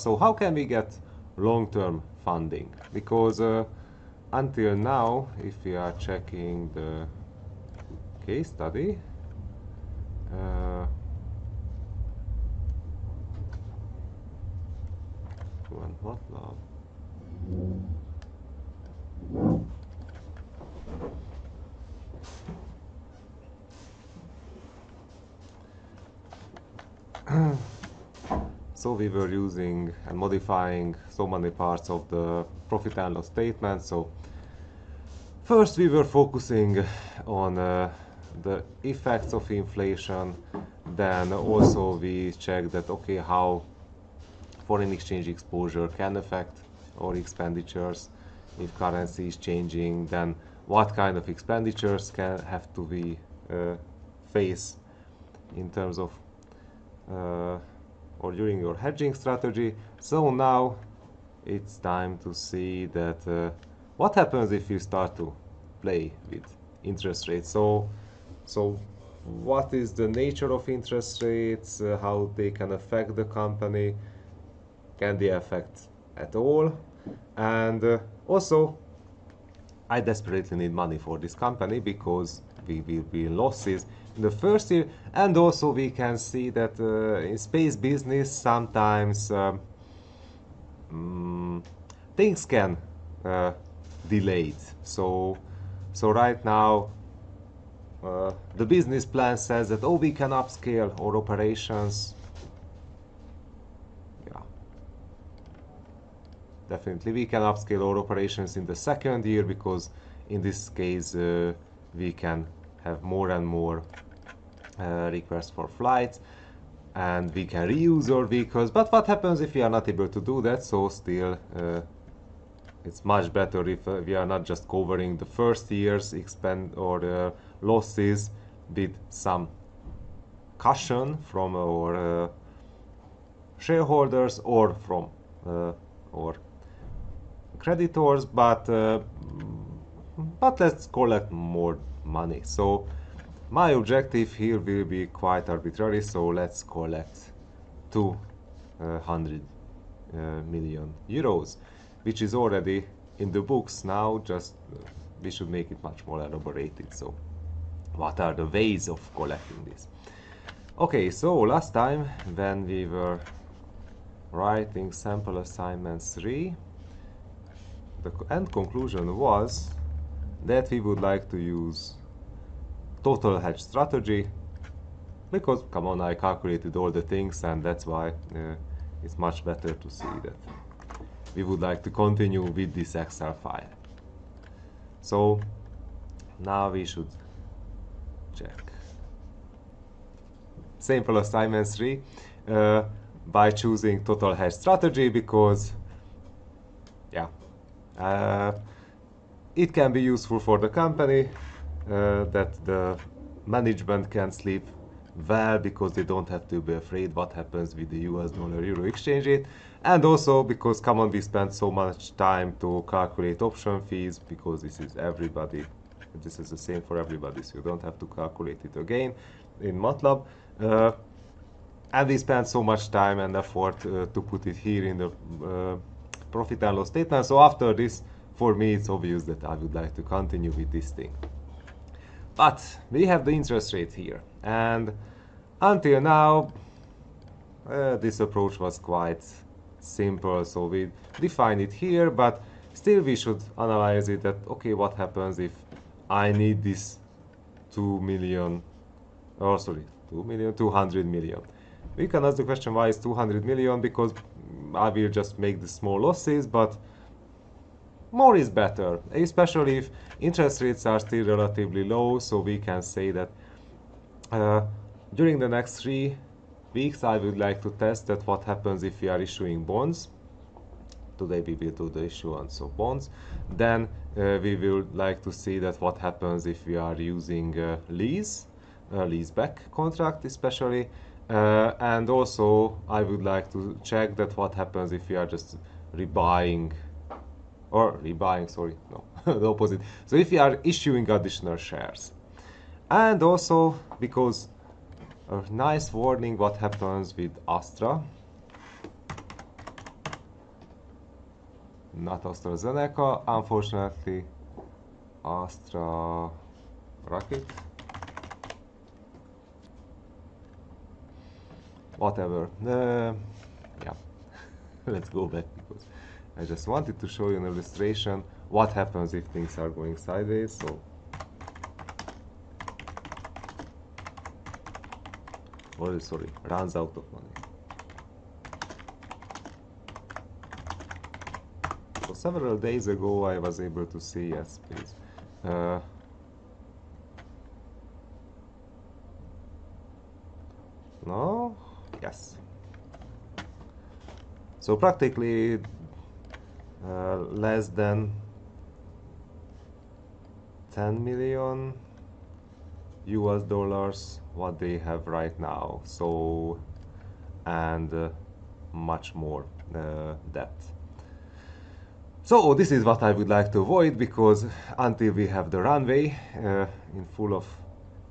So how can we get long-term funding? Because until now, if we are checking the case study, so we were using and modifying so many parts of the profit and loss statement. So first we were focusing on the effects of inflation. Then also we checked that okay, how foreign exchange exposure can affect our expenditures if currency is changing. Then what kind of expenditures can have to be face in terms of or during your hedging strategy. So now it's time to see that what happens if you start to play with interest rates. So what is the nature of interest rates, how they can affect the company, can they affect at all, and also I desperately need money for this company because we will be in losses in the first year, and also we can see that in space business sometimes things can delay. So right now the business plan says that oh, we can upscale our operations. Yeah, definitely we can upscale our operations in the second year, because in this case we can have more and more requests for flights, and we can reuse our vehicles. But what happens if we are not able to do that? So still it's much better if we are not just covering the first year's losses with some cushion from our shareholders or from our creditors, but let's collect more money. So my objective here will be quite arbitrary, so let's collect 200 million euros, which is already in the books now. Just we should make it much more elaborated. So what are the ways of collecting this? Okay, so last time when we were writing sample assignment 3, the end conclusion was that we would like to use total hedge strategy, because come on, I calculated all the things, and that's why it's much better to see that we would like to continue with this Excel file. So now we should check sample assignment 3 by choosing total hedge strategy, because yeah, it can be useful for the company, that the management can sleep well because they don't have to be afraid what happens with the US dollar euro exchange rate, and also because come on, we spend so much time to calculate option fees, because this is the same for everybody, so you don't have to calculate it again in MATLAB, and we spend so much time and effort to put it here in the profit and loss statement. So after this, for me it's obvious that I would like to continue with this thing. But we have the interest rate here, and until now this approach was quite simple, so we define it here, but still we should analyze it, that okay, what happens if I need this 200 million. We can ask the question, why is 200 million? Because I will just make the small losses, but more is better, especially if interest rates are still relatively low. So we can say that during the next 3 weeks I would like to test that what happens if we are issuing bonds. Today we will do the issuance of bonds. Then we will like to see that what happens if we are using leaseback contract especially, and also I would like to check that what happens if we are just rebuying, sorry, no, the opposite. So if we are issuing additional shares, and also because a nice warning, what happens with Astra. not AstraZeneca, unfortunately. Astra rocket, whatever. Yeah, let's go back because I just wanted to show you an illustration what happens if things are going sideways. So oh, sorry, runs out of money. So several days ago I was able to see, yes please. No? Yes. So practically less than 10 million US dollars what they have right now. So, and much more debt. So this is what I would like to avoid, because until we have the runway in full of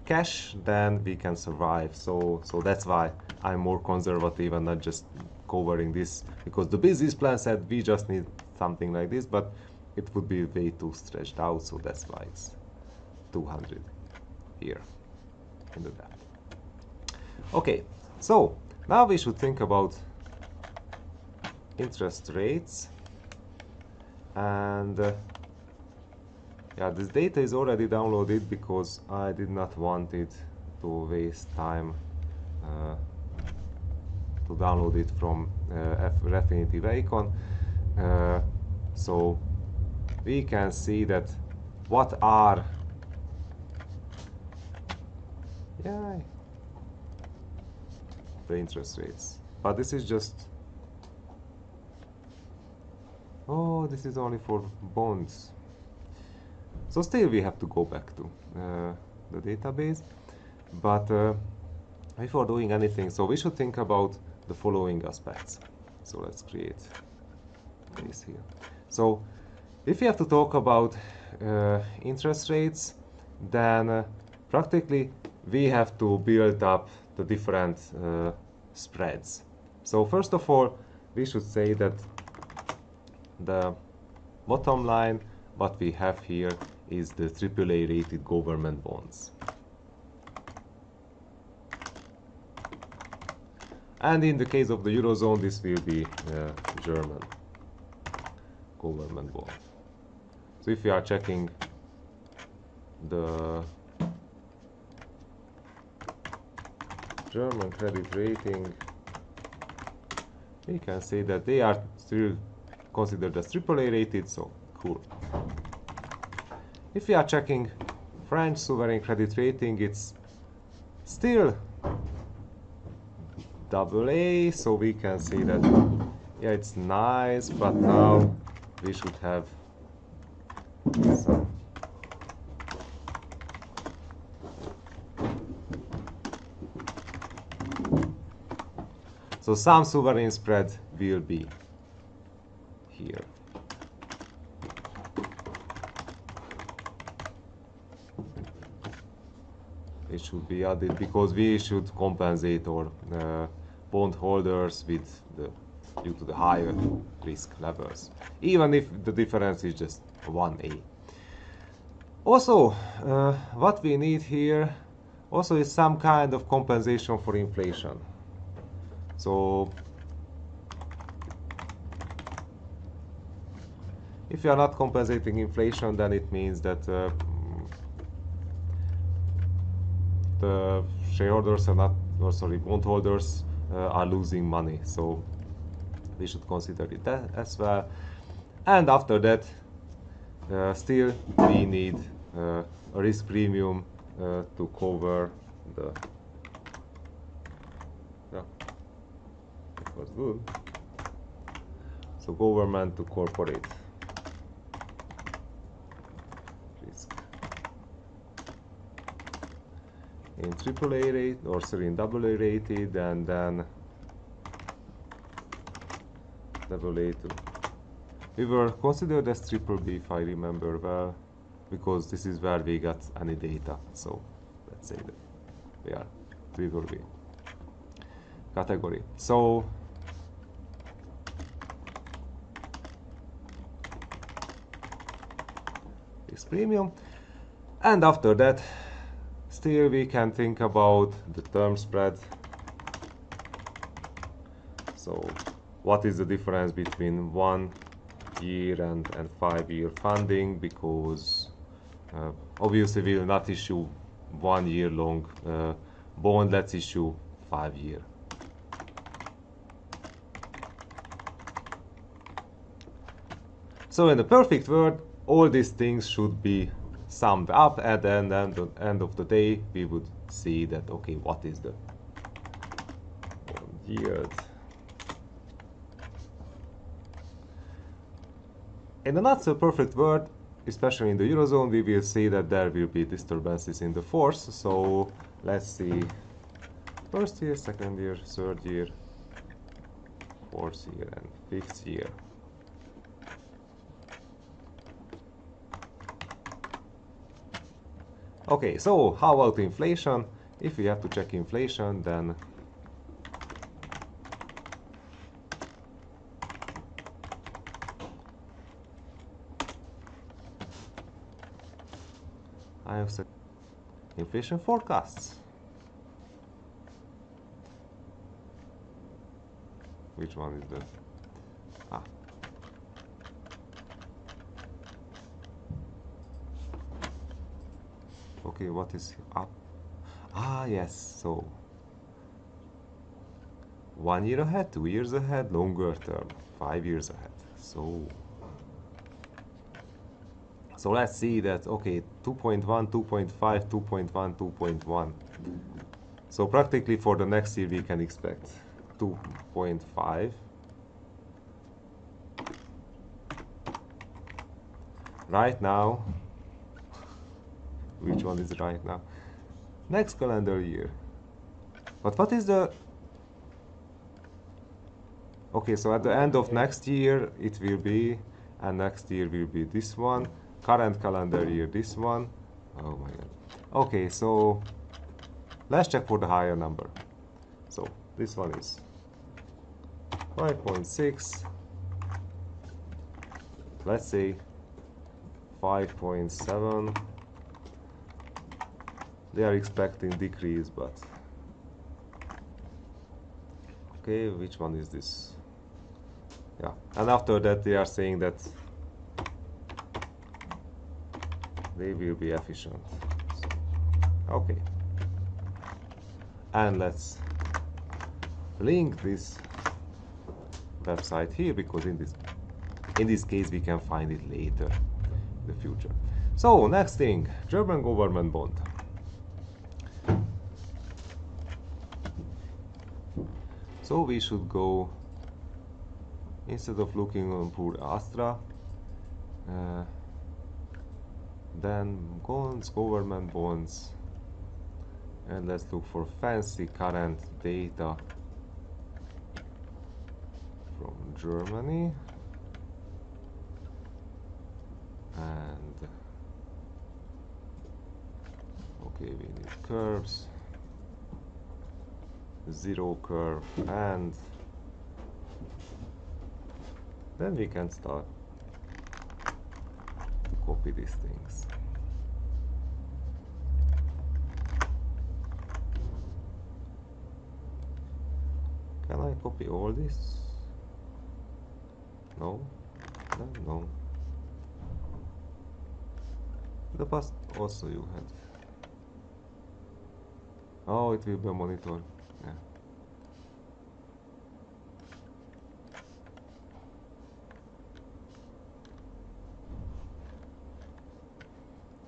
cash, then we can survive. So that's why I'm more conservative and not just covering this, because the business plan said we just need something like this, but it would be way too stretched out, so that's why it's 200 here in the debt. Okay, so now we should think about interest rates. And yeah, this data is already downloaded because I did not want it to waste time to download it from Refinitiv Icon. So we can see that what are the interest rates, but this is just, oh, this is only for bonds. So still we have to go back to the database. But before doing anything, so we should think about the following aspects. So let's create this here. So if you have to talk about interest rates, then practically we have to build up the different spreads. So first of all, we should say that the bottom line, what we have here, is the AAA rated government bonds. And in the case of the Eurozone, this will be German government bond. So if you are checking the German credit rating, we can say that they are still considered as AAA rated, so cool. If we are checking French sovereign credit rating, it's still AA, so we can see that, yeah, it's nice, but now we should have some some sovereign spread will be here. It should be added because we should compensate our bondholders with due to the higher risk levels, even if the difference is just 1A. Also, what we need here also is some kind of compensation for inflation. So if you are not compensating inflation, then it means that the shareholders are not, or sorry, bondholders are losing money. So we should consider it as well. And after that, still we need a risk premium to cover the. Yeah, it was good. So government to corporate risk in AAA rate, or sorry, in AA rated, and then AA2. We were considered as BBB, if I remember well, because this is where we got any data. So let's say that we are BBB category. So this premium. And after that, still we can think about the term spread. So what is the difference between 1 year and 5-year funding, because obviously we will not issue 1 year long bond, let's issue 5 year. So in the perfect world, all these things should be summed up, and then at the end of the day we would see that, okay, what is the bond yield. In a not so perfect world, especially in the Eurozone, we will see that there will be disturbances in the force. So let's see, first year, second year, third year, fourth year and fifth year. Okay, so how about inflation? If we have to check inflation, then I have set inflation forecasts. Which one is the... Okay, what is up? Yes, so 1 year ahead, 2 years ahead, longer term, 5 years ahead. So let's see that, okay, 2.1, 2.5, 2.1, 2.1. So practically for the next year we can expect 2.5. Right now, which one is right now? Next calendar year. But what is the... Okay, so at the end of next year it will be, and next year will be this one. Current calendar year, this one. Oh my god. Okay, so let's check for the higher number. So this one is 5.6. Let's say 5.7. They are expecting decrease, but okay, which one is this? Yeah, and after that they are saying that they will be efficient. So, okay, and let's link this website here, because in this case we can find it later in the future. So next thing, German government bond. So we should go, instead of looking on poor Astra, then bonds, government bonds, and let's look for fancy current data from Germany. And okay, we need curves, zero curve, and then we can start to copy these things. Can I copy all this? No? No. In the past also you had... Oh, it will be a monitor. Yeah.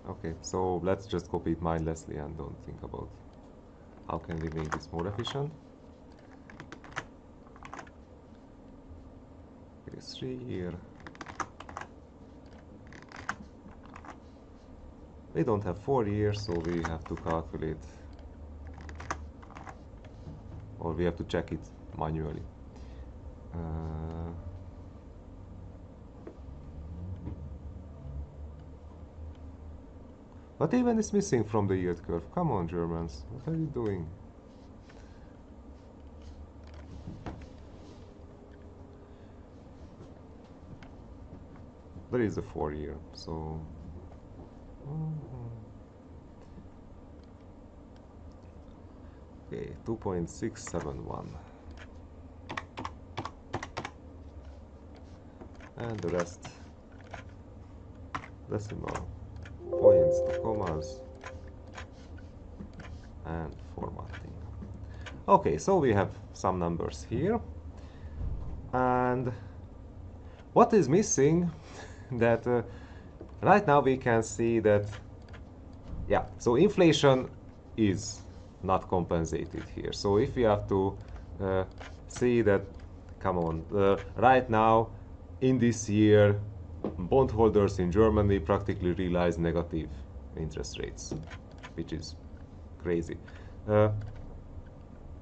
Okay, so let's just copy it mindlessly and don't think about how can we make this more efficient. Okay, 3 year. We don't have 4 years, so we have to calculate, or we have to check it manually. But even it's missing from the yield curve. Come on, Germans, what are you doing? There is a 4 year, so Okay, 2.671. And the rest decimal points to commas and formatting. Okay, so we have some numbers here, and what is missing that right now we can see that, yeah, so inflation is not compensated here. So if we have to see that, come on, right now in this year bondholders in Germany practically realize negative interest rates, which is crazy.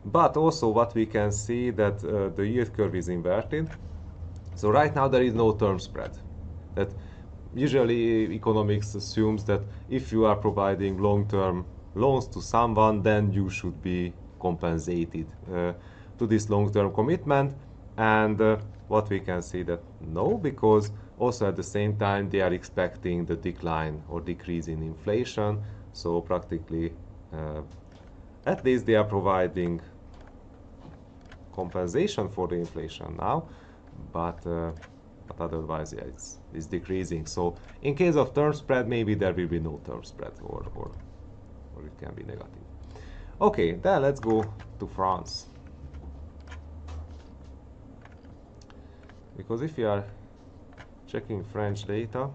But also what we can see that the yield curve is inverted. So right now there is no term spread. That usually economics assumes that if you are providing long-term loans to someone, then you should be compensated to this long-term commitment. And what we can see that no, because also at the same time they are expecting the decline or decrease in inflation. So practically at least they are providing compensation for the inflation now, but otherwise, yeah, it's decreasing. So in case of term spread, maybe there will be no term spread, or it can be negative. Okay, then let's go to France. Because if you are checking French data,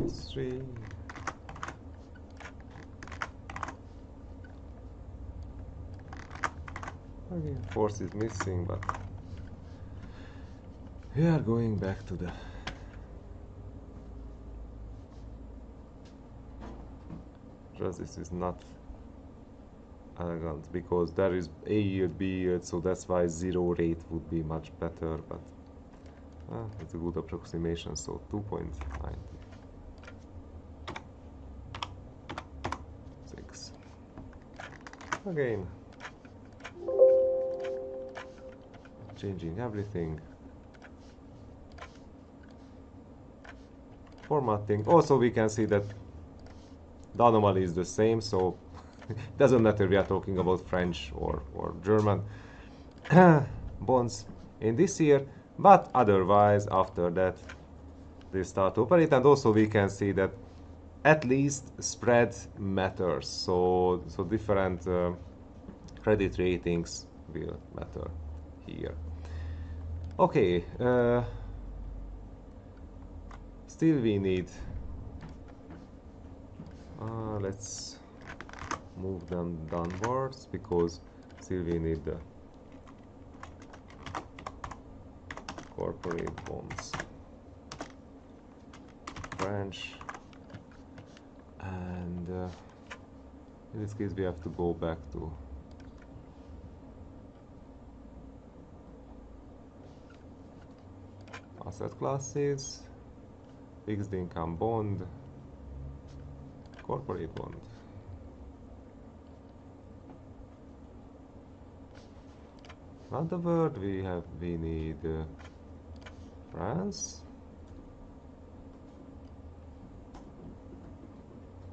history. Okay, force is missing, but we are going back to the just this is not elegant because there is A yield, B yield, so that's why zero rate would be much better, but it's a good approximation, so 2.96. Again, changing everything. Formatting. Also we can see that the anomaly is the same, so it doesn't matter we are talking about French or German bonds in this year, but otherwise after that they start to operate. And also we can see that at least spread matters, so different credit ratings will matter here. Okay, still we need let's move them downwards because still we need the corporate bonds branch, and in this case we have to go back to asset classes, fixed income bond, corporate bond. Around the world we need France,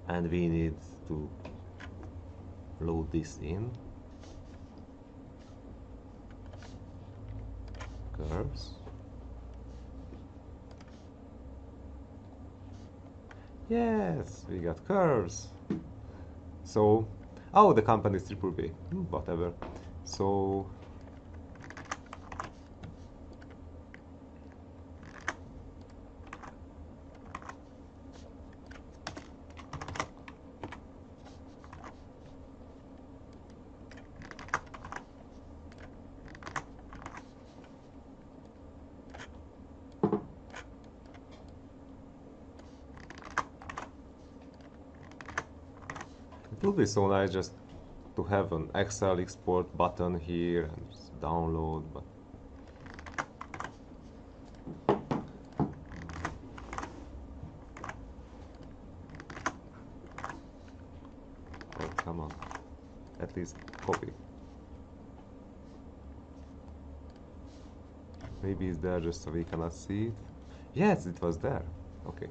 and we need to load this in curves. Yes, we got curves. So, oh, the company is triple B, whatever. So it would be so nice just to have an Excel export button here and just download, but at least copy. Maybe it's there just so we cannot see it. Yes, it was there. Okay.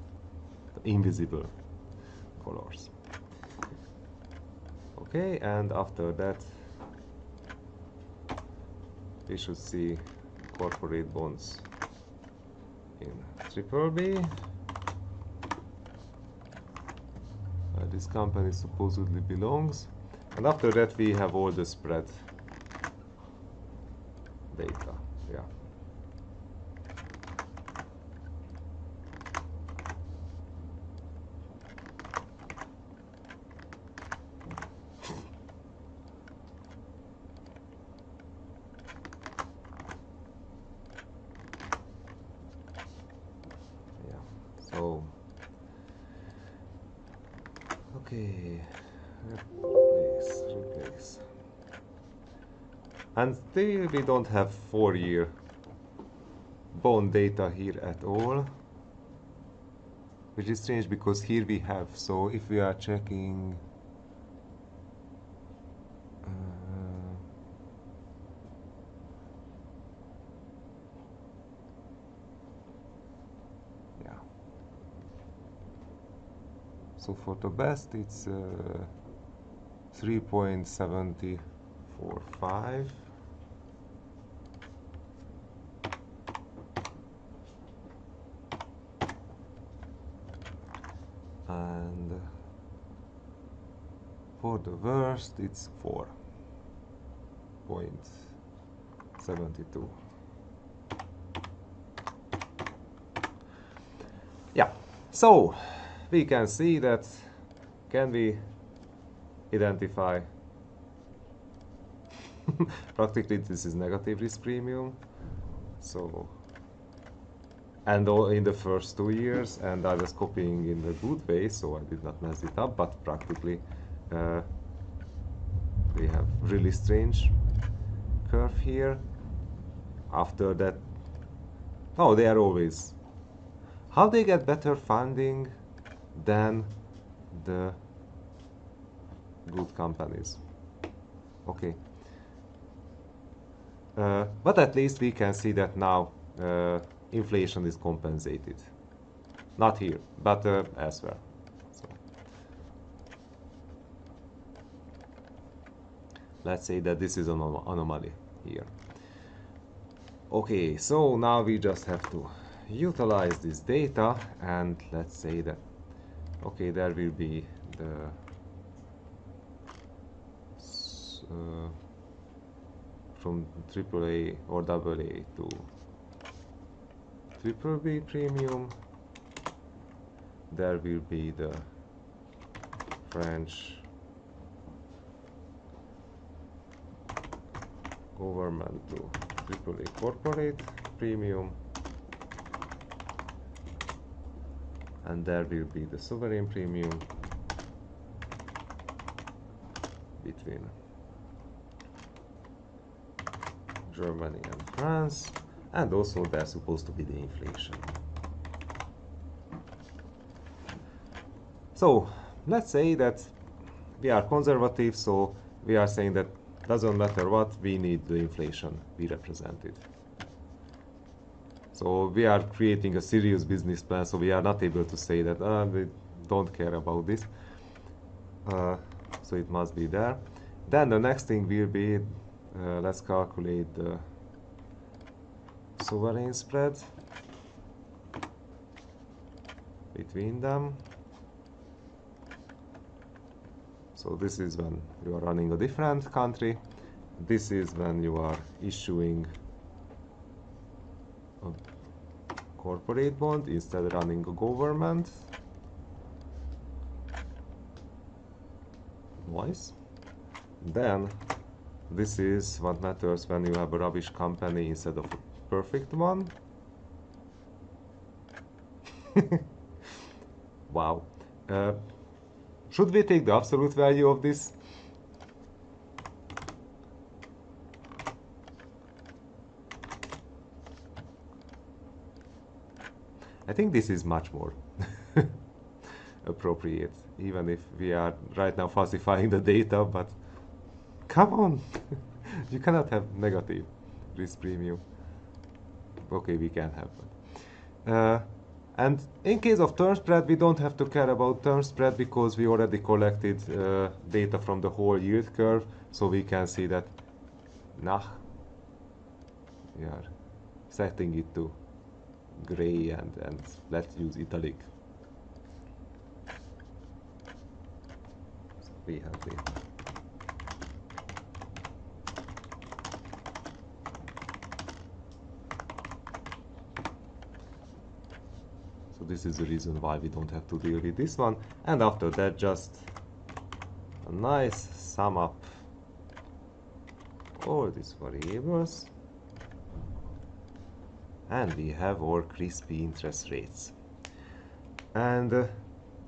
The invisible colors. Okay, and after that we should see corporate bonds in triple B. This company supposedly belongs, and after that we have all the spread data. Yeah. So, okay, replace. And still we don't have 4-year bond data here at all, which is strange because here we have. So if we are checking yeah. So for the best it's 3.745. And for the worst it's 4.72. Yeah, so we can see that, can we identify practically this is negative risk premium. So, and in the first 2 years, and I was copying in a good way, so I did not mess it up, but practically we have really strange curve here. After that, oh, they are always, how they get better funding than the good companies. Okay, but at least we can see that now inflation is compensated. Not here, but elsewhere. So let's say that this is an anomaly here. Okay, so now we just have to utilize this data, and let's say that, okay, there will be the from AAA or AA to triple B premium, there will be the French government to AAA corporate premium, and there will be the sovereign premium between Germany and France, and also there's supposed to be the inflation. So let's say that we are conservative, so we are saying that doesn't matter what, we need the inflation be represented. So we are creating a serious business plan, so we are not able to say that we don't care about this. So it must be there. Then the next thing will be, let's calculate the sovereign spread between them. So this is when you are running a different country. This is when you are issuing a corporate bond instead of running a government. Nice. Then this is what matters when you have a rubbish company instead of a perfect one. Wow. Should we take the absolute value of this? I think this is much more appropriate, even if we are right now falsifying the data, but Come on! You cannot have negative risk premium. Okay, we can have that. And in case of term spread, we don't have to care about term spread because we already collected data from the whole yield curve, so we can see that we are setting it to gray and let's use italic. So we have data. So this is the reason why we don't have to deal with this one. And after that, just a nice sum up all these variables. And we have our crispy interest rates. And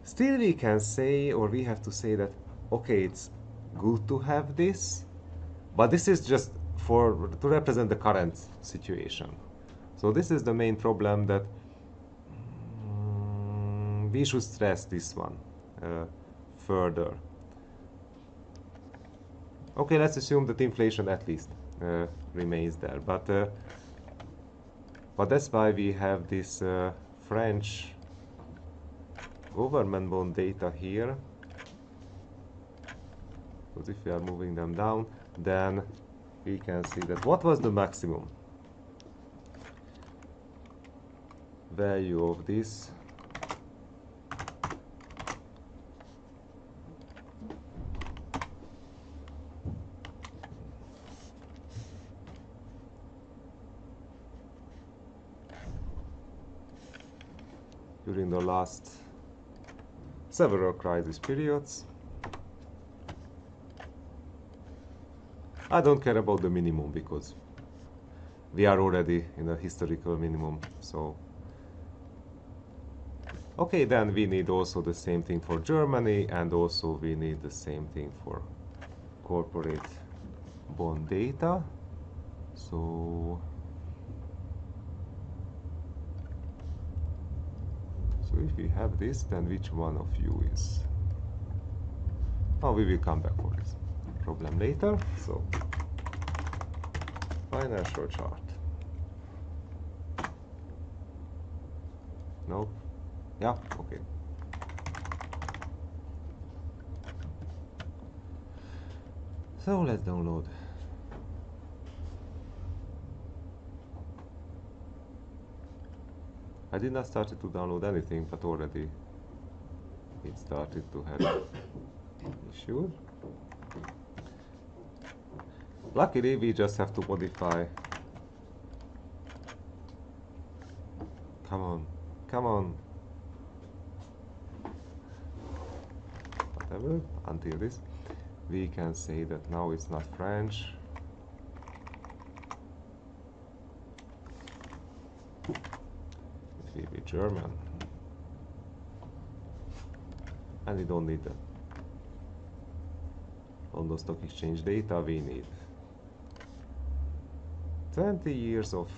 still we can say, or we have to say that, okay, it's good to have this, but this is just to represent the current situation. So this is the main problem, that we should stress this one further. Okay, let's assume that inflation at least remains there, but that's why we have this French government bond data here. Because if we are moving them down, then we can see that what was the maximum value of this during the last several crisis periods. I don't care about the minimum because we are already in a historical minimum, so okay, then we need also the same thing for Germany, and also we need the same thing for corporate bond data. So if we have this, then which one of you is... Oh, we will come back for this problem later. So financial chart. Nope. Yeah, okay. So let's download. I did not start to download anything, but already it started to have issues. Luckily, we just have to modify. Come on, come on. Whatever, until this. We can say that now it's not French. It will be German. And we don't need the London Stock Exchange data, we need 20 years of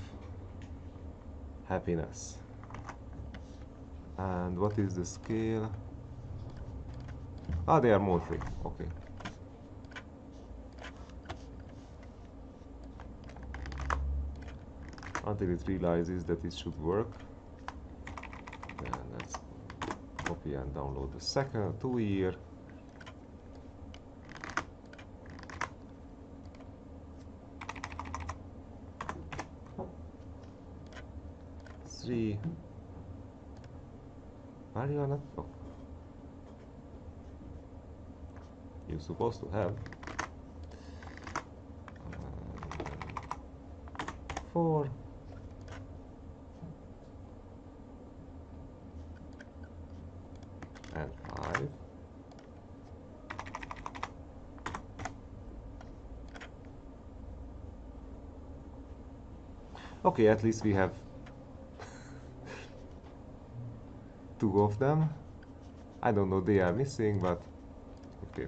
happiness. And what is the scale? Ah, they are monthly, okay. Until it realizes that it should work. Then let's copy and download the second 2 year. Three. Are you not? Oh. You're supposed to have 4. And 5. Okay, at least we have 2 of them. I don't know, they are missing, but okay,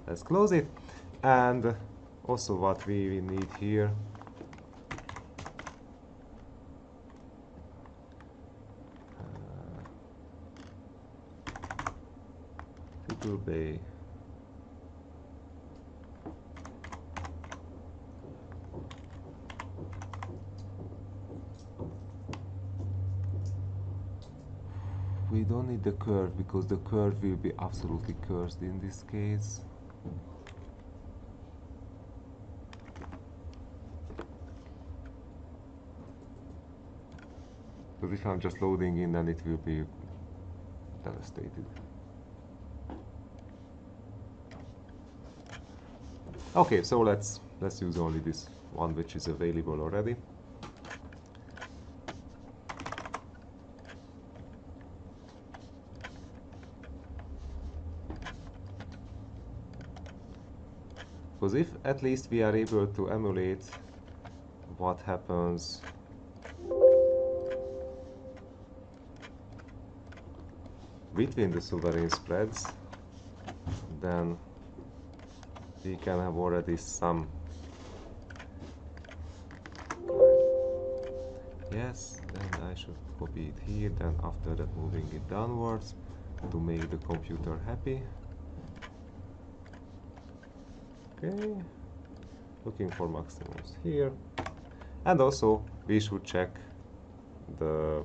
let's close it. And also what we need here, it will be we don't need the curve because the curve will be absolutely cursed in this case. Because if I'm just loading in, then it will be devastated. Okay, so let's use only this one which is available already. Because if at least we are able to emulate what happens between the sovereign spreads, then we can have already some. Yes, then I should copy it here, then after that moving it downwards to make the computer happy. Okay, looking for maximums here. And also we should check the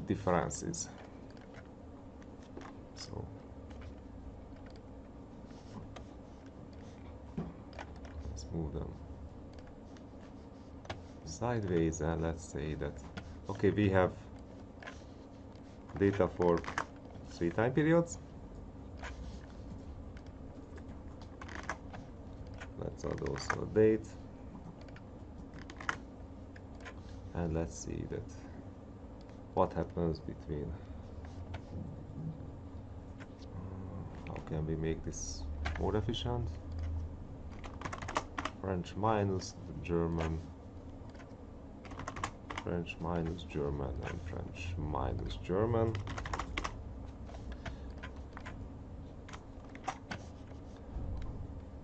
differences. So let's move them sideways, and let's say that okay, we have data for 3 time periods. Let's add also a date, and let's see that what happens between. How can we make this more efficient? French minus German, French minus German, and French minus German.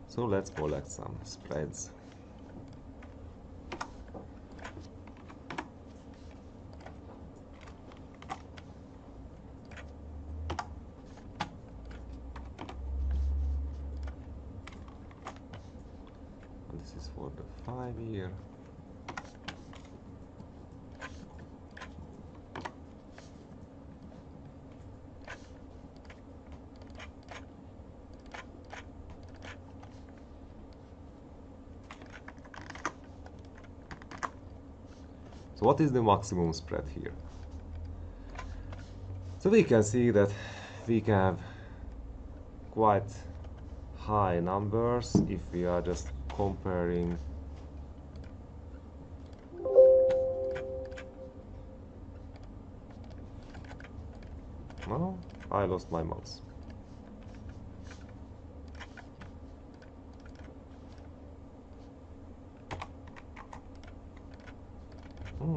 So let's collect some spreads. And this is for the 5-year. So what is the maximum spread here? So we can see that we can have quite high numbers if we are just comparing no, I lost my mouse.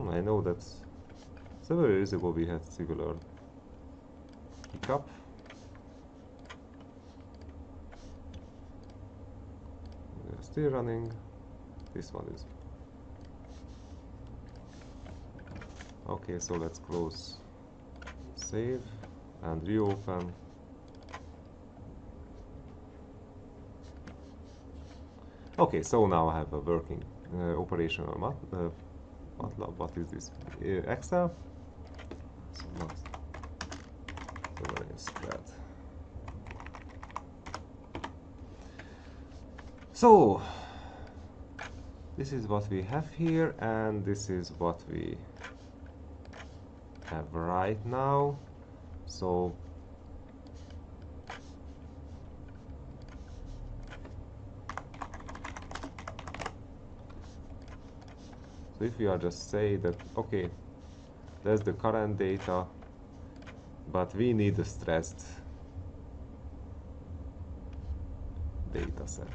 I know that several years ago we had similar hiccup. We are still running. This one is okay, so let's close, save, and reopen. Okay, so now I have a working operational MATLAB. What is this? Excel. So sovereign spread. So this is what we have here, and this is what we have right now. So if we are just say that okay, that's the current data, but we need a stressed data set.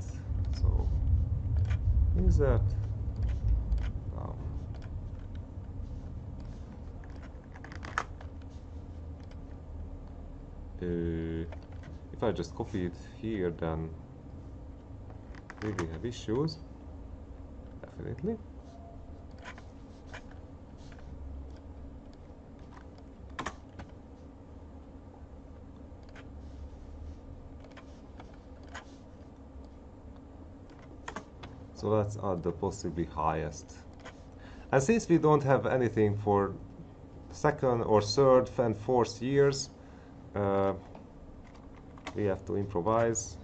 So insert down. If I just copy it here, then we will have issues, definitely. So let's add the possibly highest And since we don't have anything for second or third and fourth years, we have to improvise.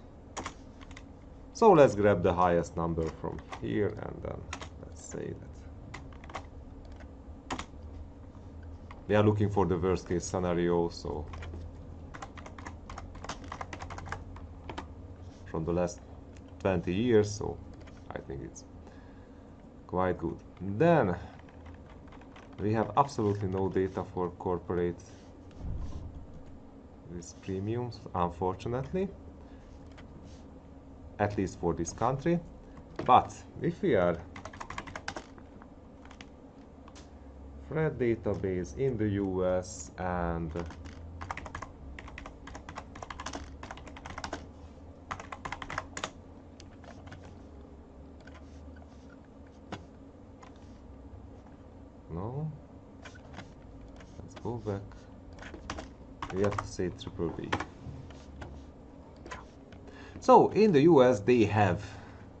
So let's grab the highest number from here, and then let's say that we are looking for the worst case scenario, so from the last 20 years, so I think it's quite good. Then we have absolutely no data for corporate risk premiums, unfortunately, at least for this country. But if we are Fred database in the US and no, let's go back. We have to say triple B. So in the US they have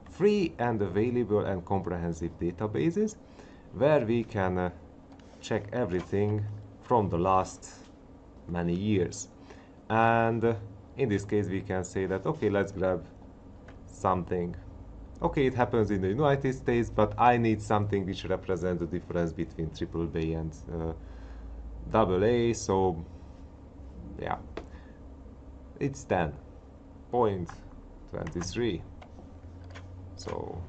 free and available and comprehensive databases where we can check everything from the last many years. And in this case we can say that, okay, let's grab something. Okay, it happens in the United States, but I need something which represents the difference between AAA and AA, so yeah, it's 10.23. So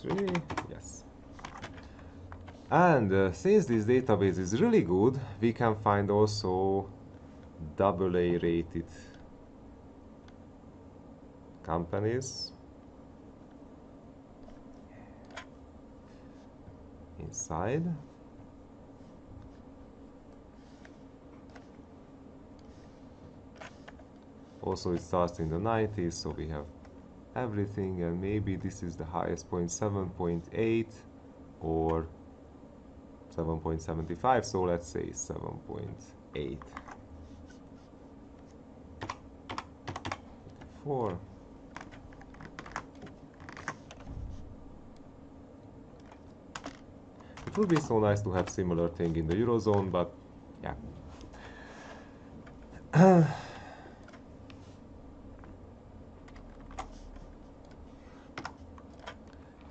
.23, yes. And since this database is really good, we can find also AA rated companies inside. Also it starts in the 90s, so we have everything, and maybe this is the highest point, 7.8 or 7.75, so let's say 7.8. 4. It would be so nice to have similar thing in the Eurozone, but yeah.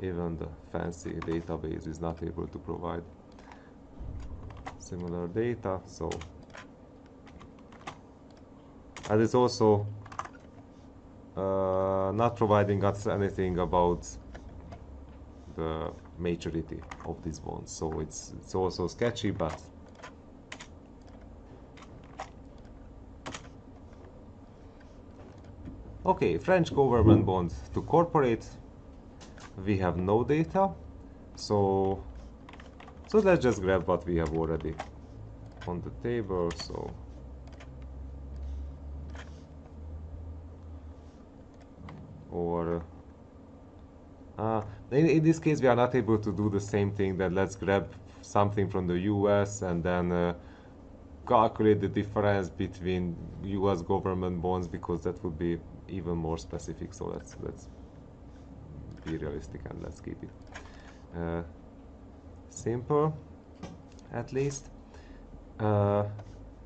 Even the fancy database is not able to provide similar data, so, and it's also not providing us anything about the maturity of these bonds, so it's also sketchy, but okay. French government bonds to corporate, we have no data, so let's just grab what we have already on the table. So or in this case we are not able to do the same thing, that let's grab something from the US and then calculate the difference between US government bonds, because that would be even more specific. So let's be realistic and let's keep it simple, at least. And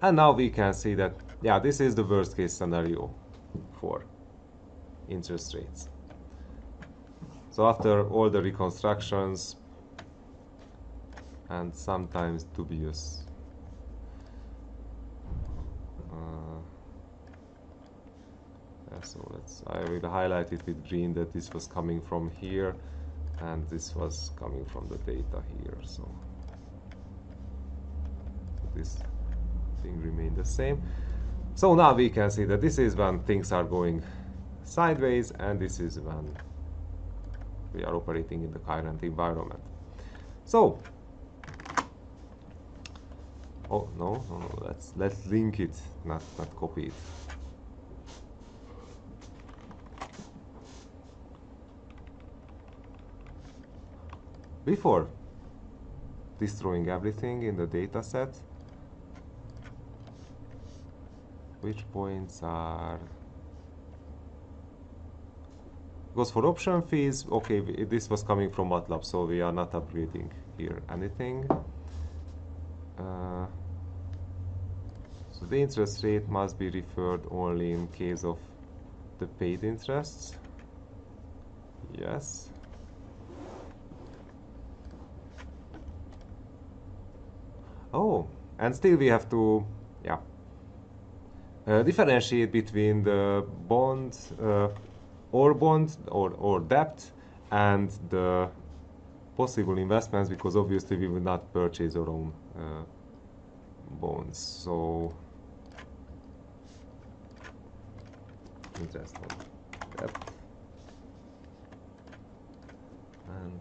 now we can see that, yeah, this is the worst case scenario for interest rates. So after all the reconstructions and sometimes dubious so I will highlight it with green, that this was coming from here and this was coming from the data here, so this thing remained the same. So now we can see that this is when things are going sideways, and this is when we are operating in the current environment. So oh no, let's link it, not copy it. before destroying everything in the data set, which points are... Goes for option fees. Okay, this was coming from MATLAB, so we are not upgrading here anything. So the interest rate must be referred only in case of the paid interests. Yes. Oh, and still we have to, yeah, differentiate between the bond, or debt, and the possible investments, because obviously we will not purchase our own bonds. So interest on debt and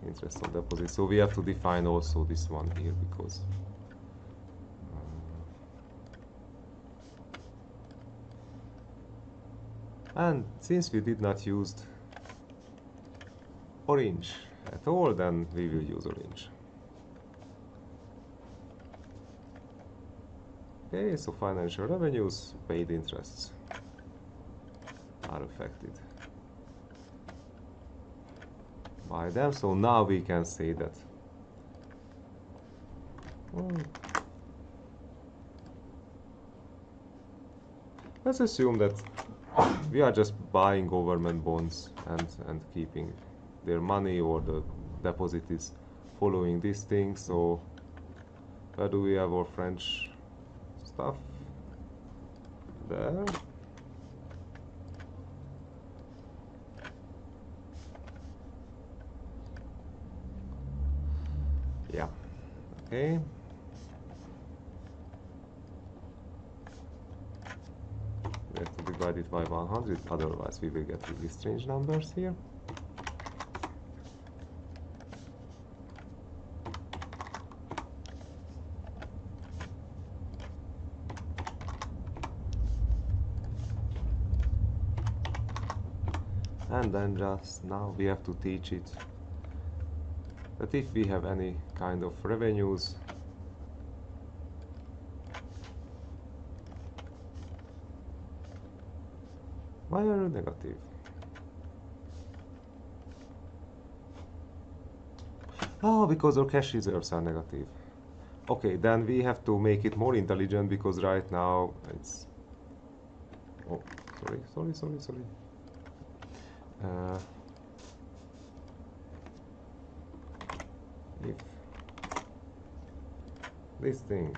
interest on deposit. So we have to define also this one here, because and since we did not use orange at all, then we will use orange. Okay, so financial revenues, paid interests are affected by them. So now we can say that let's assume that we are just buying government bonds and keeping their money, or the deposit is following this thing. So where do we have our French stuff? There. Yeah. Okay. We have to divide it by 100, otherwise we will get really strange numbers here. And then just now we have to teach it that if we have any kind of revenues, why are you negative? Oh, because our cash reserves are negative. Okay, then we have to make it more intelligent, because right now it's... Oh, sorry. If this thing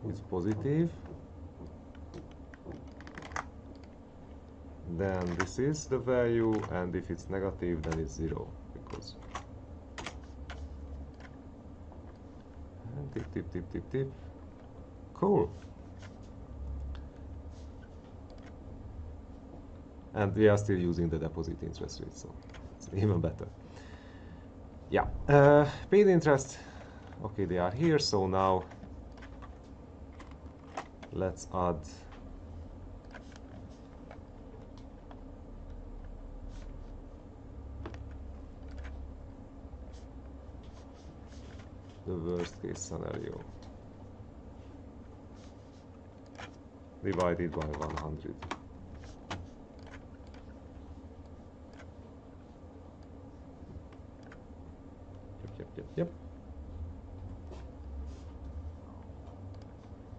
is positive, then this is the value, and if it's negative, then it's 0, because... And tip. Cool. And we are still using the deposit interest rate, so it's even better. Yeah, paid interest. Okay, they are here, so now let's add the worst case scenario divided by 100. Yep.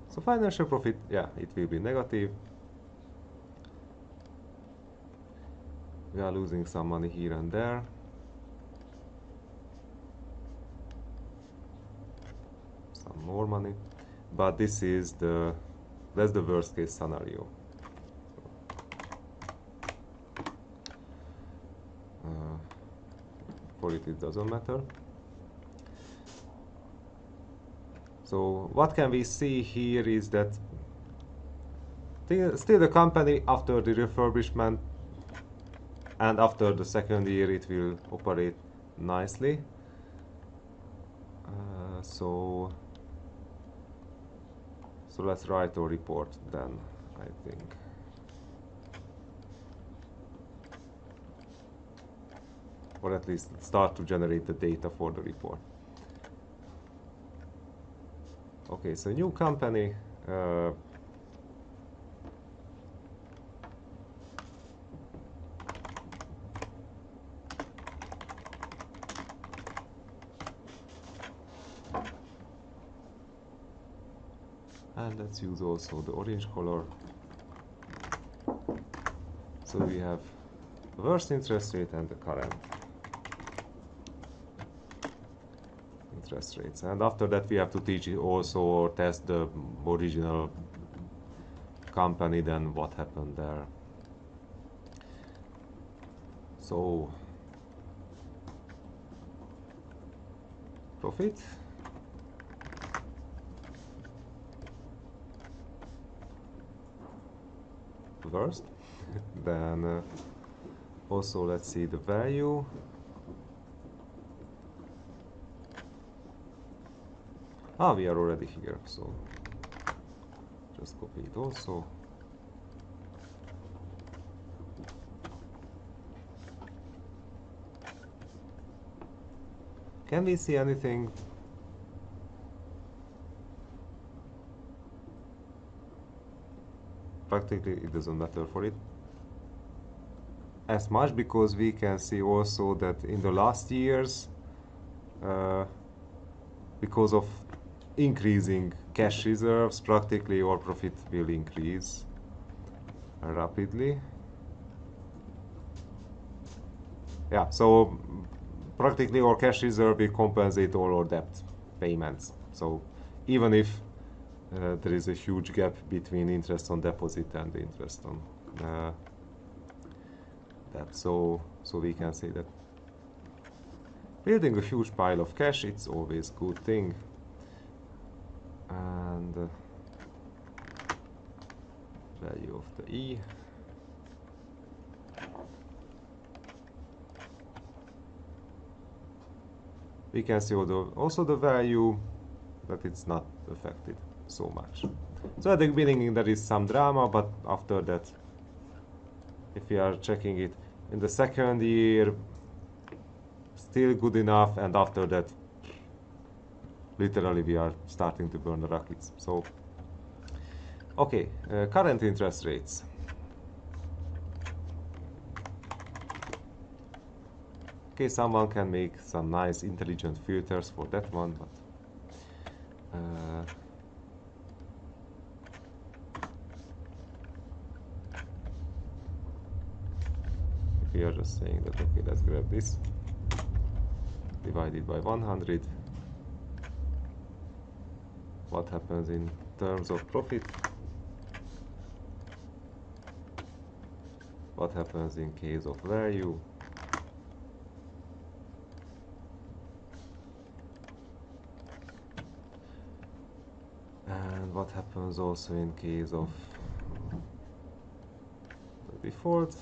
So financial profit, yeah, it will be negative. We are losing some money here and there. Some more money. But this is that's the worst case scenario. For it doesn't matter. So what can we see here is that still the company, after the refurbishment and after the second year, it will operate nicely. So let's write our report then, I think. Or at least start to generate the data for the report. Okay, so new company. And let's use also the orange color. So we have the worst interest rate and the current interest rates. And after that we have to teach it also or test the original company, then what happened there. So profit. Worst. Then also let's see the value. We are already here, so just copy it also. Can we see anything? Practically it doesn't matter for it as much, because we can see also that in the last years, because of increasing cash reserves, practically our profit will increase rapidly. Yeah, so practically our cash reserve will compensate all our debt payments. So even if there is a huge gap between interest on deposit and interest on debt, so we can say that building a huge pile of cash, it's always a good thing. And value of the E. We can see also the value, that it's not affected so much. So at the beginning there is some drama, but after that, if we are checking it in the second year, still good enough, and after that literally we are starting to burn the rockets. So okay, current interest rates. Okay, someone can make some nice intelligent filters for that one, but if we are just saying that, okay, let's grab this, divided by 100, what happens in terms of profit, what happens in case of value, and what happens also in case of the default.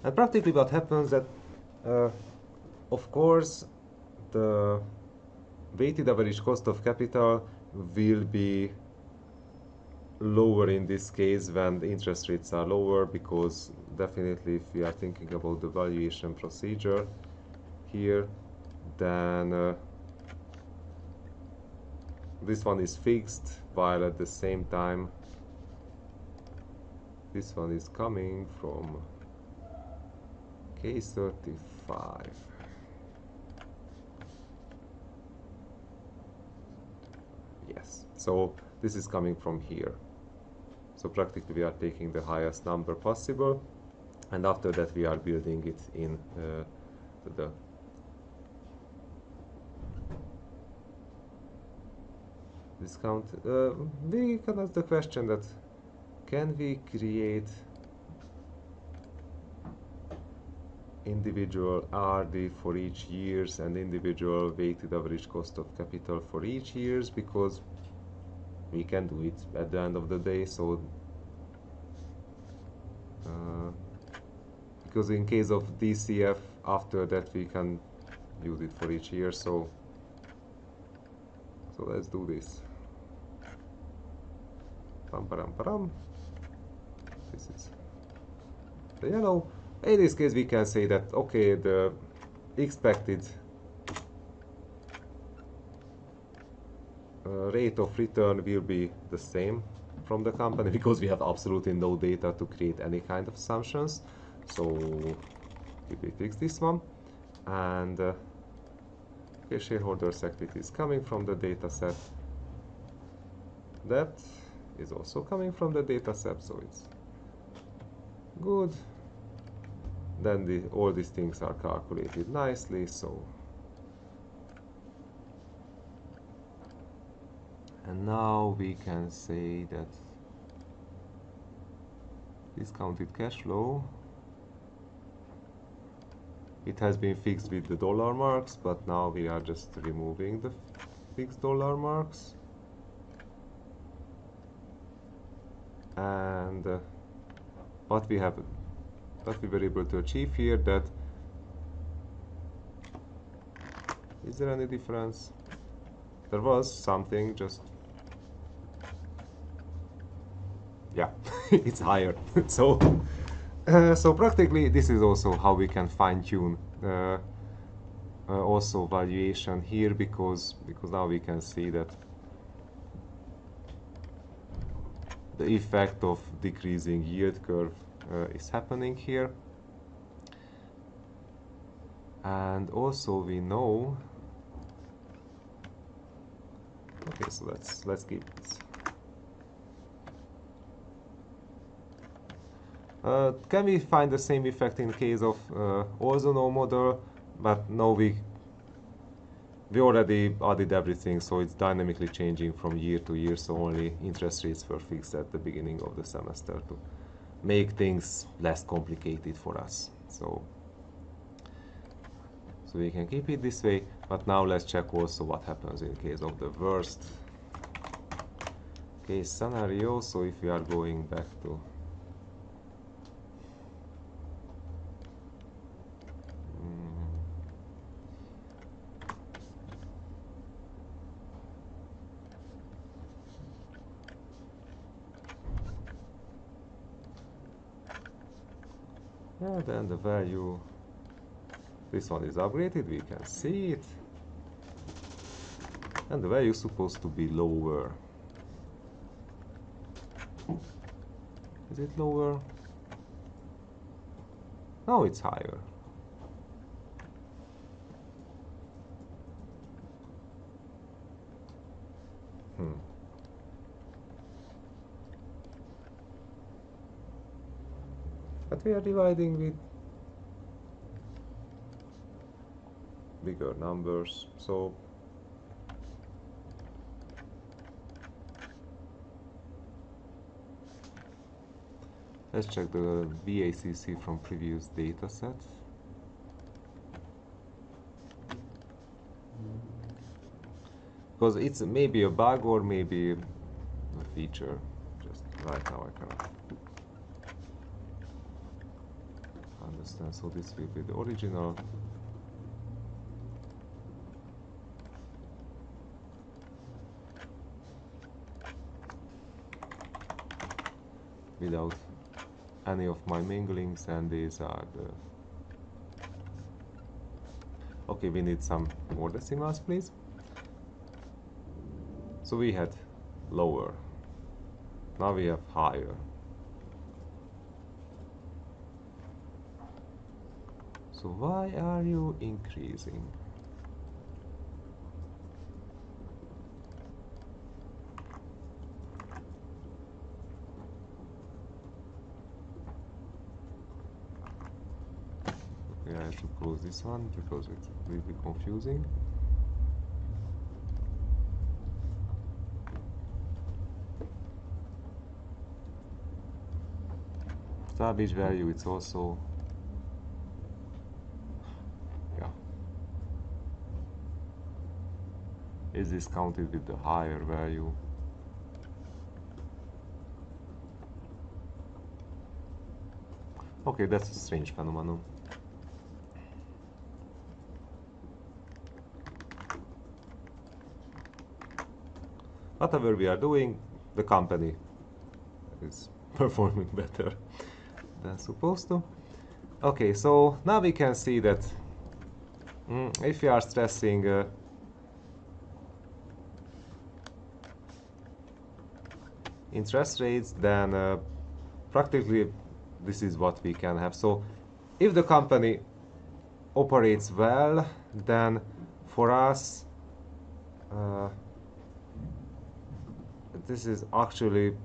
And practically what happens that, of course, the weighted average cost of capital will be lower in this case when the interest rates are lower, because definitely if we are thinking about the valuation procedure here, then this one is fixed, while at the same time this one is coming from case 35. Yes, so this is coming from here. So practically we are taking the highest number possible, and after that we are building it in the discount. We can ask the question that, can we create individual RD for each years and individual weighted average cost of capital for each years, because we can do it at the end of the day. So because in case of DCF, after that we can use it for each year. So let's do this. Pam param param. This is the yellow. In this case we can say that okay, the expected rate of return will be the same from the company, because we have absolutely no data to create any kind of assumptions. So we fix this one. And okay, shareholders equity is coming from the data set. That is also coming from the data set, so it's good. Then all these things are calculated nicely. So, and now we can say that discounted cash flow, it has been fixed with the dollar marks, but now we are just removing the fixed dollar marks. And what we were able to achieve here, that is there any difference? There was something, just yeah, it's higher. So so practically this is also how we can fine-tune also valuation here, because now we can see that the effect of decreasing yield curve is happening here. And also we know, okay, so let's keep this. Can we find the same effect in case of also no model? But no, we already added everything, so it's dynamically changing from year to year, so only interest rates were fixed at the beginning of the semester to make things less complicated for us. So we can keep it this way, but now let's check also what happens in case of the worst case scenario. So if we are going back to and then the value, this one is upgraded, we can see it, and the value is supposed to be lower. Is it lower? No, it's higher. But we are dividing with bigger numbers, so let's check the VACC from previous data sets. Because it's maybe a bug or maybe a feature. Just right now I cannot understand. So this will be the original. Without any of my minglings, and these are the... Okay, we need some more decimals, please. So we had lower, now we have higher. So why are you increasing? Okay, I should close this one because it will be confusing. Salvage value, it's also, yeah, is discounted with the higher value. Okay, that's a strange phenomenon. Whatever we are doing, the company is performing better than supposed to. Okay, so now we can see that if we are stressing interest rates, then practically this is what we can have. So if the company operates well, then for us this is actually,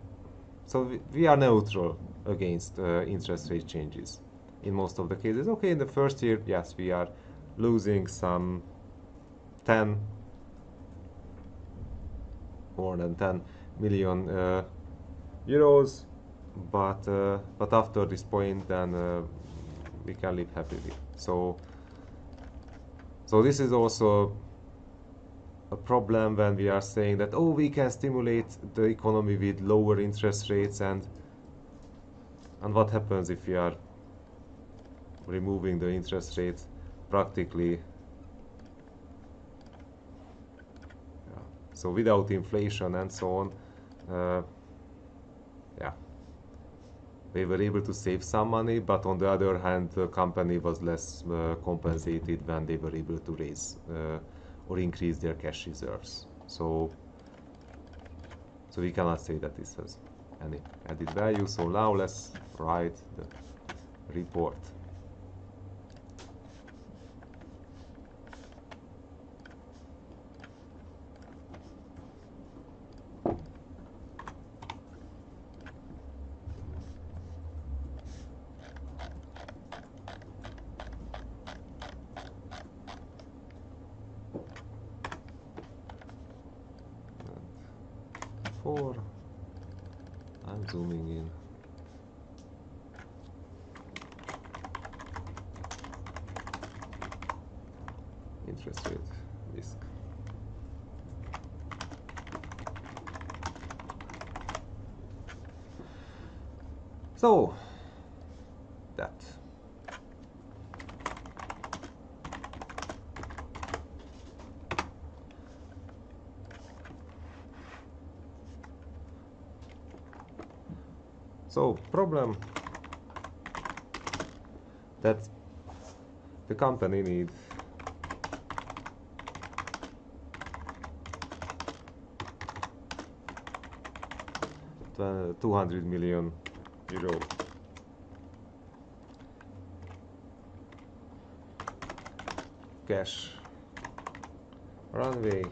so we are neutral against interest rate changes in most of the cases. Okay, in the first year, yes, we are losing some 10, more than 10 million euros, but after this point, then we can live happily. So this is also a problem when we are saying that, oh, we can stimulate the economy with lower interest rates, and what happens if we are removing the interest rates practically? Yeah. So without inflation and so on, yeah, they were able to save some money, but on the other hand, the company was less compensated when they were able to raise or increase their cash reserves. So we cannot say that this has any added value. So now let's write the report. I'm zooming in. Interest rate risk. So that. So problem that the company needs €200 million cash runway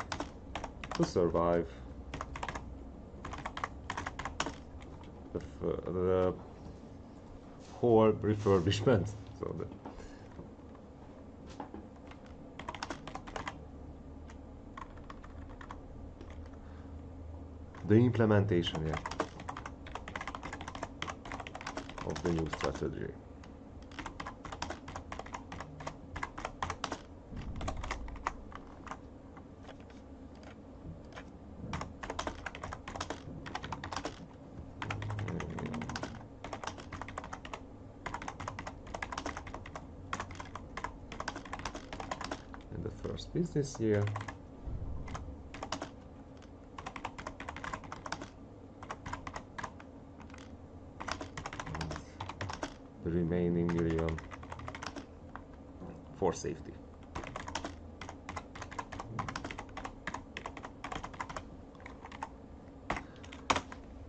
to survive the whole refurbishment. So the implementation, yeah, of the new strategy. In the first business year. The remaining million for safety.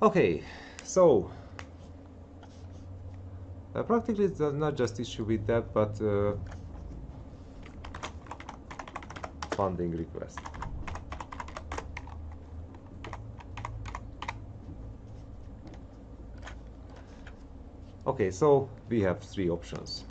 Okay, so practically it's not just issue with debt, but funding request. Okay, so we have three options.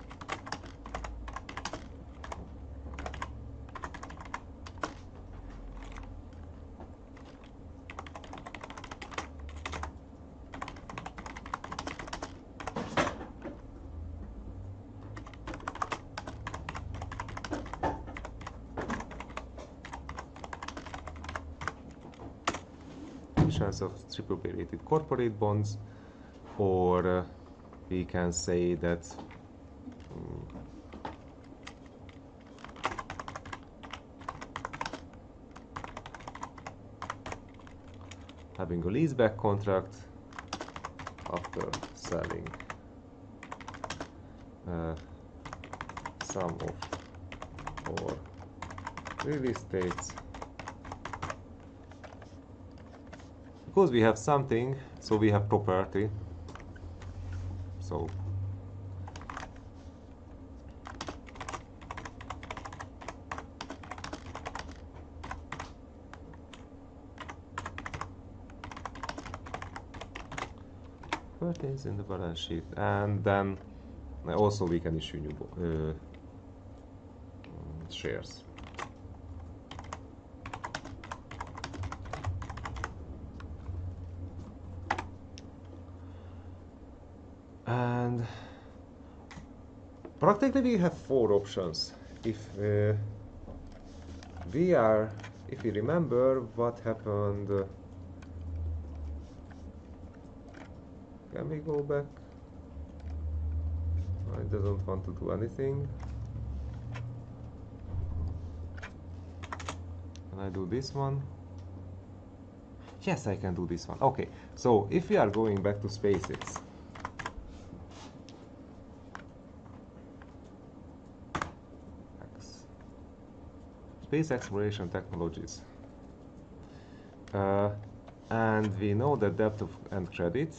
Issuance of triple B rated corporate bonds, or we can say that having a leaseback contract after selling some of our real estates, because we have something, so we have property, so pertains in the balance sheet, and then also we can issue new shares. And practically we have 4 options. If we remember what happened, can we go back? It doesn't want to do anything. Can I do this one? Yes, I can do this one. Okay, so if we are going back to SpaceX, Space Exploration Technologies, and we know the depth of and credit,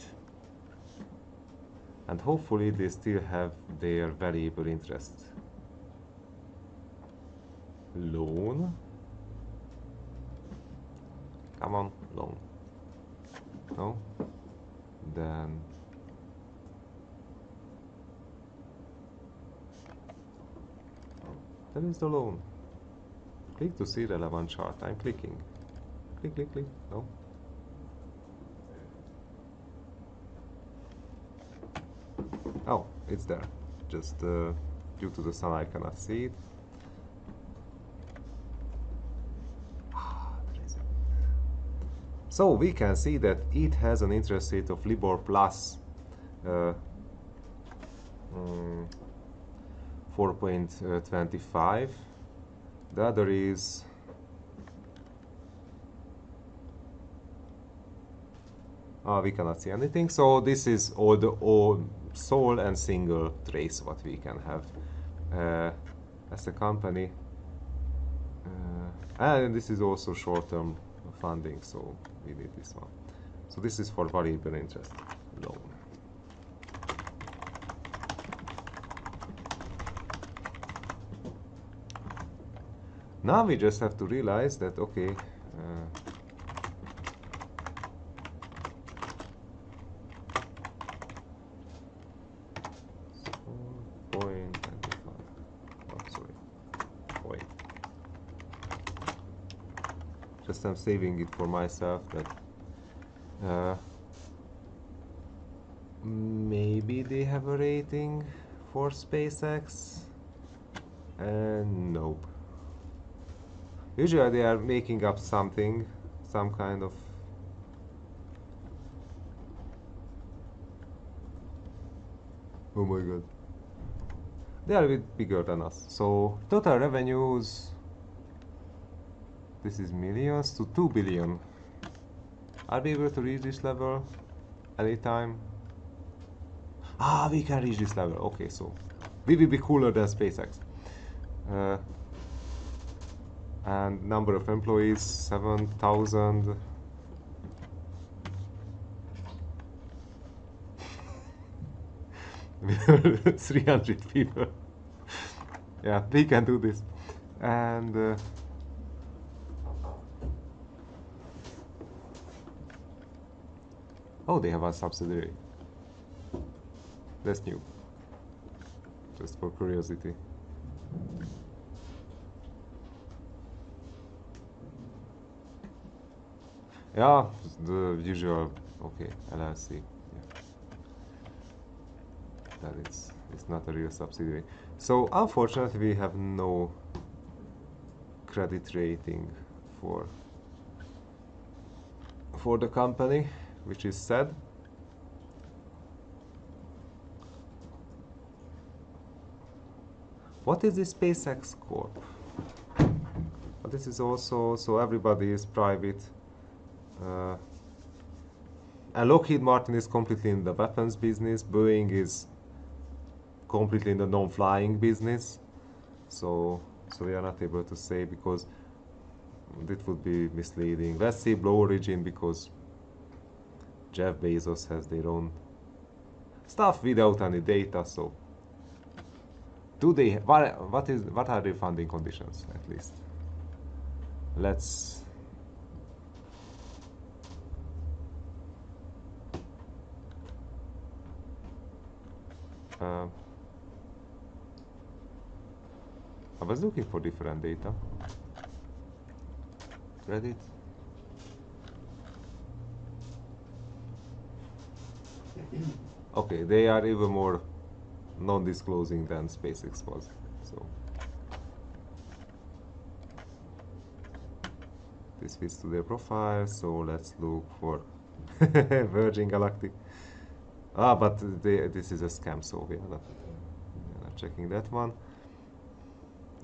and hopefully they still have their variable interest loan. Come on, loan. No? Then that is the loan. Click to see relevant chart. I'm clicking. Click, click, click. No? Oh, it's there. Just due to the sun I cannot see it. So we can see that it has an interest rate of LIBOR plus 4.25. The other is we cannot see anything. So this is all the sole and single trace what we can have as a company, and this is also short-term funding, so we need this one. So this is for variable interest loan. Now we just have to realize that, okay, just I'm saving it for myself that maybe they have a rating for SpaceX, and nope. Usually they are making up something, some kind of oh my god. They are a bit bigger than us. So total revenues, this is millions to 2 billion. Are we able to reach this level anytime? Ah, we can reach this level. Okay, so we will be cooler than SpaceX. And number of employees, 7,000. We are 300 people. Yeah, we can do this. And oh, they have a subsidiary. That's new. Just for curiosity. Yeah, the usual, okay, LLC. Yeah. That it's not a real subsidiary. So unfortunately we have no credit rating for the company, which is sad. What is this SpaceX Corp? But this is also, so everybody is private. And Lockheed Martin is completely in the weapons business. Boeing is completely in the non-flying business. So we are not able to say because it would be misleading. Let's see Blue Origin because Jeff Bezos has their own stuff without any data. So do they? What are their funding conditions at least? Let's. I was looking for different data. Reddit. Okay, they are even more non-disclosing than SpaceX was. So this fits to their profile. So let's look for Virgin Galactic. But this is a scam, so we are not checking that one.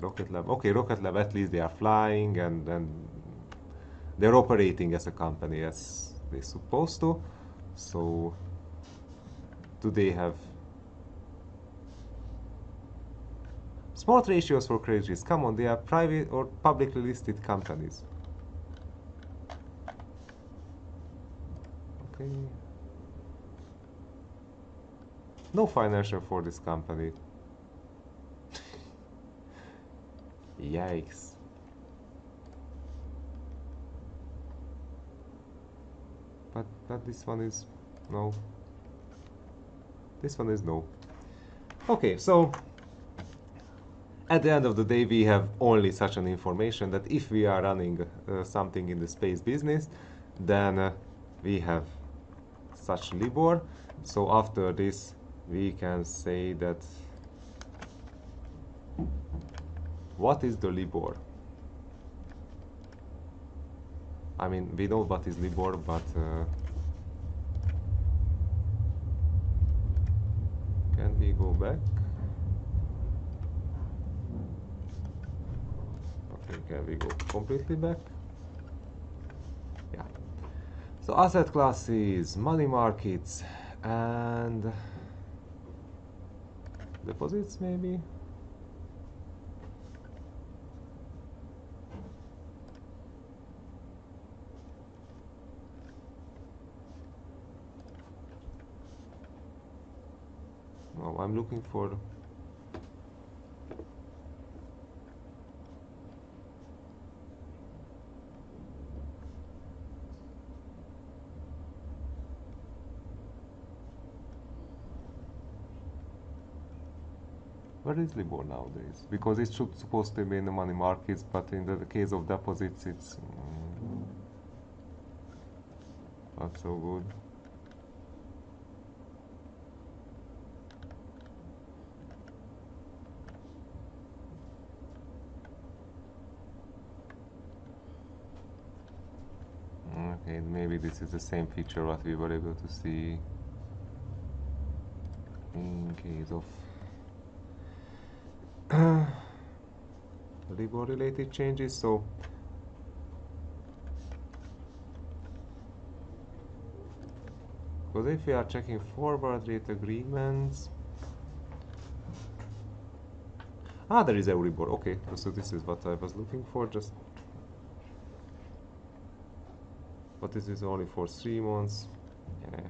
Rocket Lab. Okay, Rocket Lab, at least they are flying and they're operating as a company as they're supposed to. So do they have smart ratios for credit risk? Come on, they are private or publicly listed companies. Okay. No financial for this company. Yikes. But this one is no. This one is no. Okay, so at the end of the day we have only such an information that if we are running something in the space business, then we have such LIBOR. So after this we can say that what is the LIBOR? I mean, we know what is LIBOR, but can we go back? Okay, can we go completely back? Yeah. So asset classes, money markets, and deposits maybe? No, I'm looking for where is LIBOR nowadays? Because it should supposed to be in the money markets, but in the case of deposits it's not so good. Okay, maybe this is the same feature what we were able to see in case of LIBOR related changes. So because if we are checking forward rate agreements, there is Euribor. Okay, so this is what I was looking for. Just but this is only for 3 months. Yeah.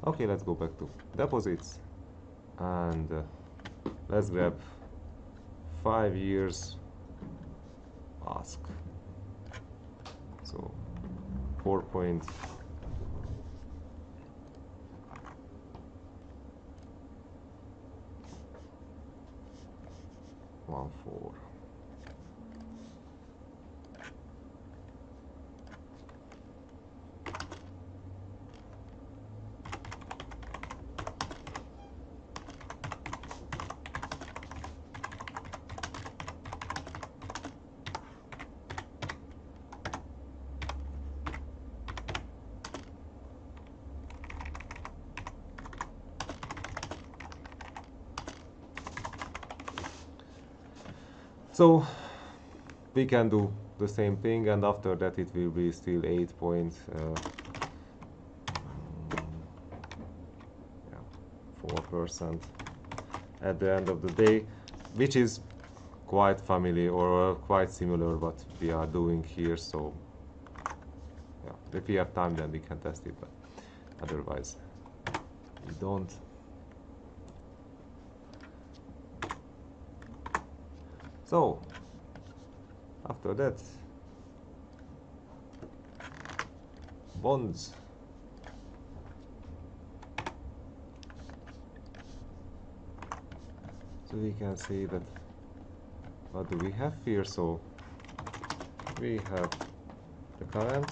Okay, let's go back to deposits and let's grab 5 years ask. So 4.14. So we can do the same thing, and after that it will be still 8.4% at the end of the day, which is quite familiar or quite similar what we are doing here. So yeah, if we have time then we can test it, but otherwise we don't. So after that, bonds. So we can see that what do we have here. So we have the current,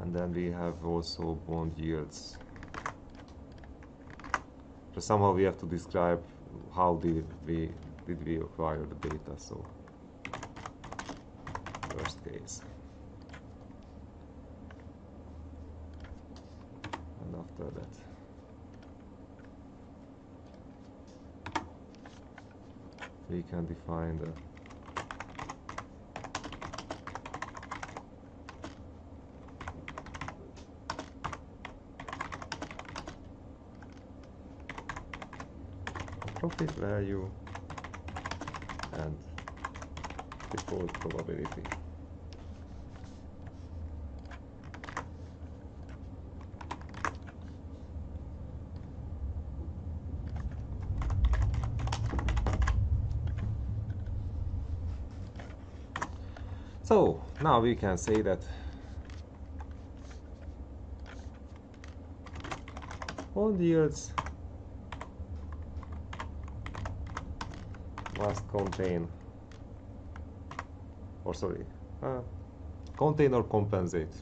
and then we have also bond yields. So somehow we have to describe how did we acquire the data. So first case, and after that we can define the profit value and default probability. So now we can say that bond yields must contain, or sorry, contain or compensate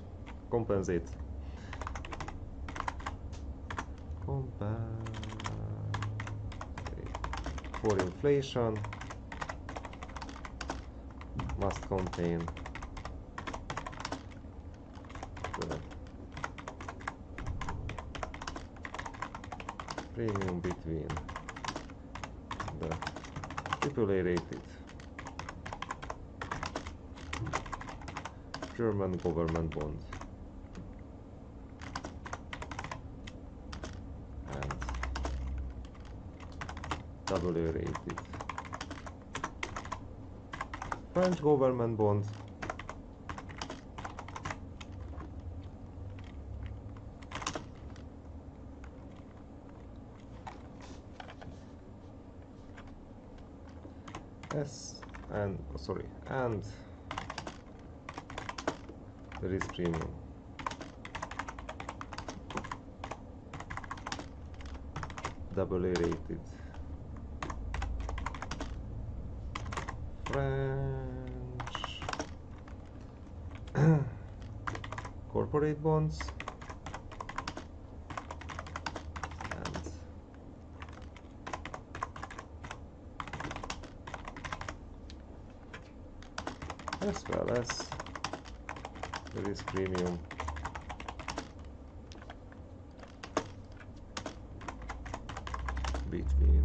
for inflation, must contain the premium between the AAA rated German government bond and AA rated French government bond and the risk premium AA rated French corporate bonds and as well as the risk premium between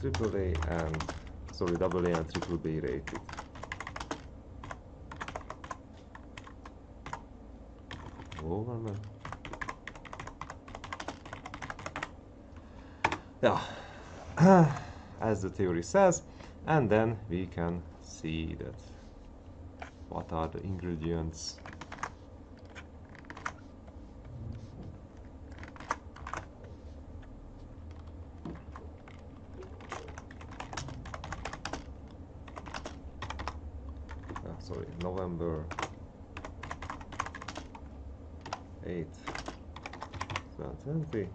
AAA and AA and BBB rated government. Yeah, as the theory says, and then we can see that what are the ingredients. Sorry, November 8th, 2023.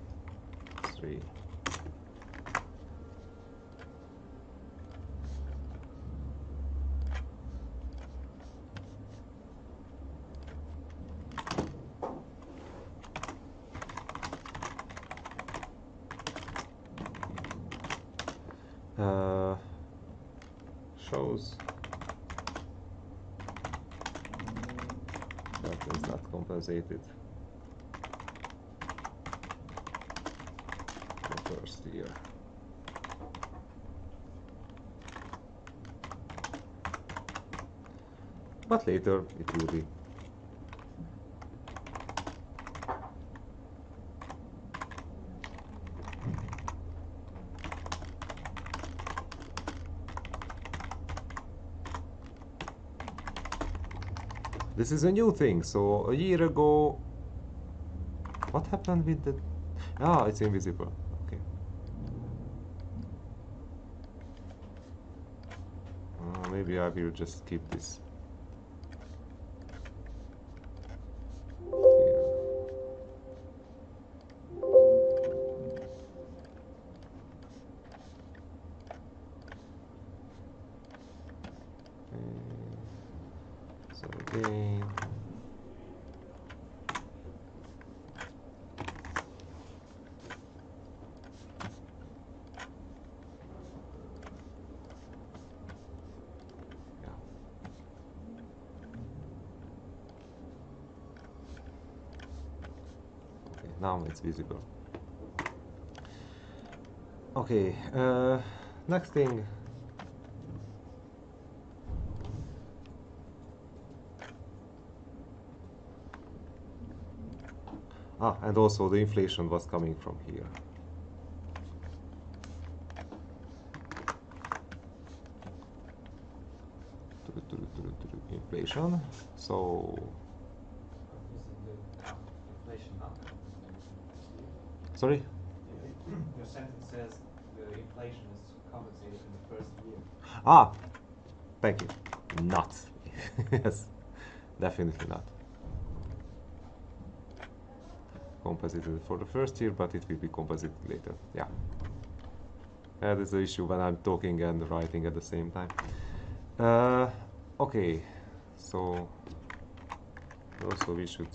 shows that is not compensated the first year. But later it will be. This is a new thing, so a year ago, what happened with the, ah, it's invisible, okay. Maybe I will just keep this. So again, now it's visible. Okay, next thing. Ah, and also the inflation was coming from here. Inflation. So. Inflation not. Sorry? Your sentence says the inflation is compensated in the first year. Ah, thank you. Not. Yes, definitely not. Compensated for the first year, but it will be compensated later. Yeah. That is the issue when I'm talking and writing at the same time. Okay, so also we should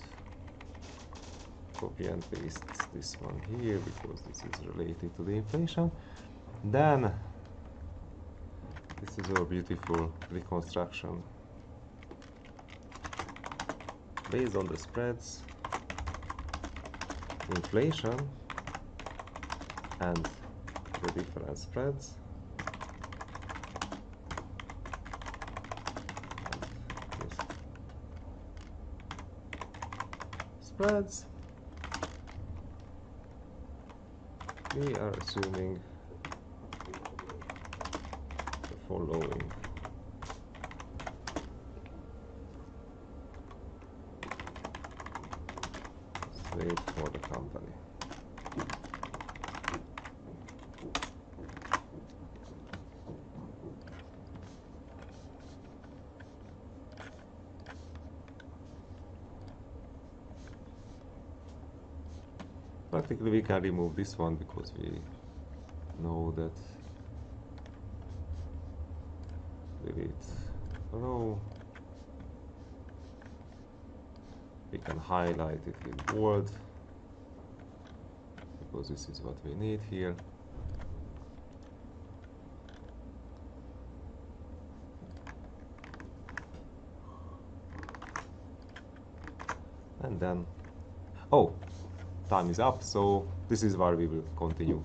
copy and paste this one here because this is related to the inflation. Then this is our beautiful reconstruction based on the spreads, inflation, and the different spreads. Spreads. We are assuming the following. Rate for the company. Practically we can remove this one because we know that delete row. We can highlight it with bold because this is what we need here. And then, oh, time is up, so this is where we will continue